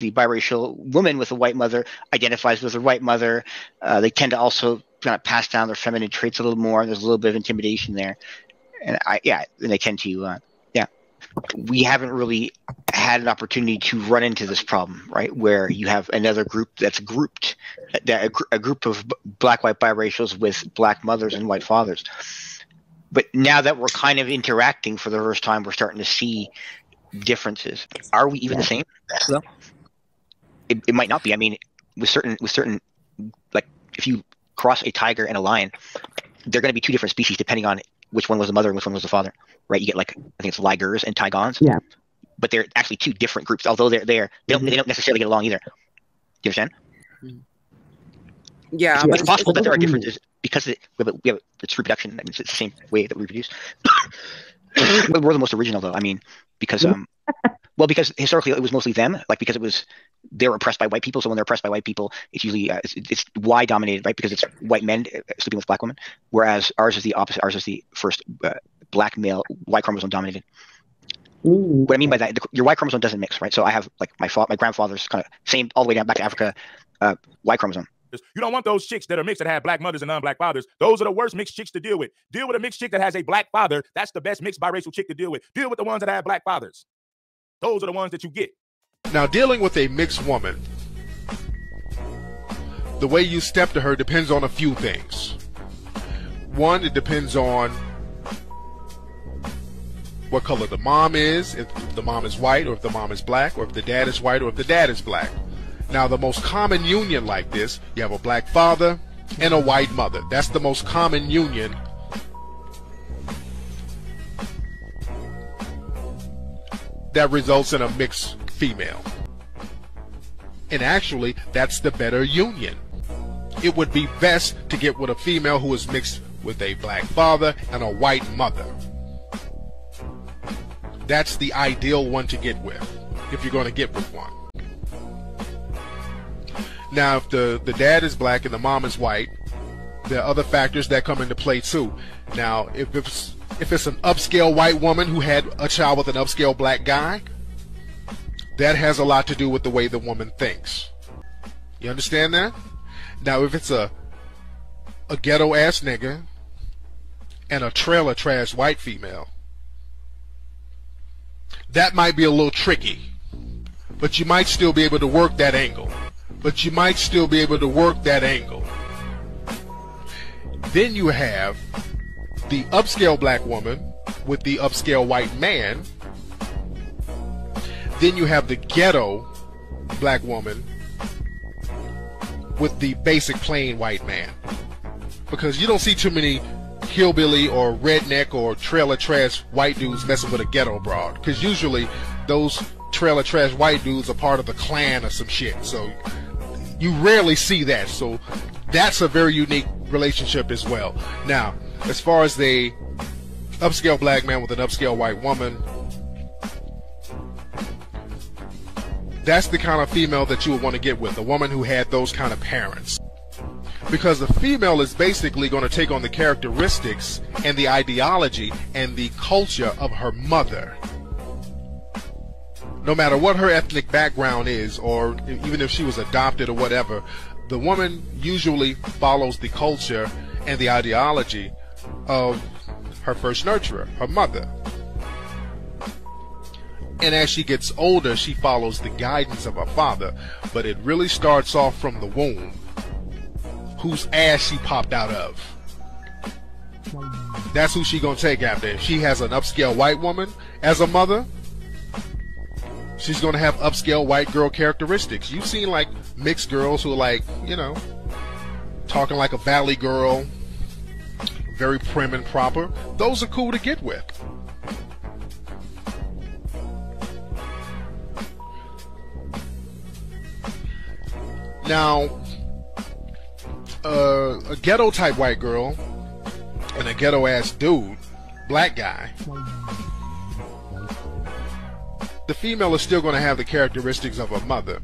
the biracial woman with a white mother identifies with her white mother. They tend to also kind of pass down their feminine traits a little more. There's a little bit of intimidation there, and they tend to we haven't really had an opportunity to run into this problem, right? Where you have another group that's grouped, a group of black-white biracials with black mothers and white fathers. But now that we're kind of interacting for the first time, we're starting to see differences. Are we even the same? Though it might not be. I mean, with certain, like if you cross a tiger and a lion, they're going to be two different species depending on which one was the mother and which one was the father, right? You get like, I think it's ligers and tigons. Yeah. But they're actually two different groups, although they don't necessarily get along either. Do you understand? Yeah, it's possible that there are differences because it's reproduction. I mean, it's the same way that we reproduce. We're the most original, though. I mean, because because historically it was mostly them, like because they were oppressed by white people. So when they're oppressed by white people, it's usually it's Y dominated, right? Because it's white men sleeping with black women, whereas ours is the opposite. Ours is the first black male Y chromosome dominated. What I mean by that, your Y chromosome doesn't mix, right? So I have like my grandfather's kind of same all the way down back to Africa Y chromosome. You don't want those chicks that are mixed that have black mothers and non-black fathers. Those are the worst mixed chicks to deal with. Deal with a mixed chick that has a black father. That's the best mixed biracial chick to deal with. Deal with the ones that have black fathers. Those are the ones that you get. Now, dealing with a mixed woman, the way you step to her depends on a few things. One, it depends on what color the mom is, if the mom is white, or if the mom is black, or if the dad is white, or if the dad is black. Now, the most common union like this, you have a black father and a white mother. That's the most common union. That results in a mixed female. And actually, that's the better union. It would be best to get with a female who is mixed with a black father and a white mother. That's the ideal one to get with, if you're going to get with one. Now, if the dad is black and the mom is white, there are other factors that come into play too. Now, if it's an upscale white woman who had a child with an upscale black guy, that has a lot to do with the way the woman thinks. You understand that? Now, if it's a ghetto ass nigga and a trailer trash white female, that might be a little tricky, but you might still be able to work that angle. Then you have the upscale black woman with the upscale white man. Then you have the ghetto black woman with the basic plain white man. Because you don't see too many hillbilly or redneck or trailer trash white dudes messing with a ghetto broad. Because usually those trailer trash white dudes are part of the Klan or some shit. So you rarely see that. So that's a very unique relationship as well. Now, as far as the upscale black man with an upscale white woman, that's the kind of female that you would want to get with, a woman who had those kind of parents. Because the female is basically going to take on the characteristics and the ideology and the culture of her mother. No matter what her ethnic background is, or even if she was adopted or whatever, the woman usually follows the culture and the ideology of her first nurturer, her mother. And as she gets older, she follows the guidance of her father. But it really starts off from the womb, whose ass she popped out of. That's who she gonna take after. If she has an upscale white woman as a mother, she's gonna have upscale white girl characteristics. You've seen like mixed girls who are like, you know, talking like a valley girl, very prim and proper. Those are cool to get with. Now, a ghetto type white girl and a ghetto ass dude, black guy, the female is still going to have the characteristics of her mother.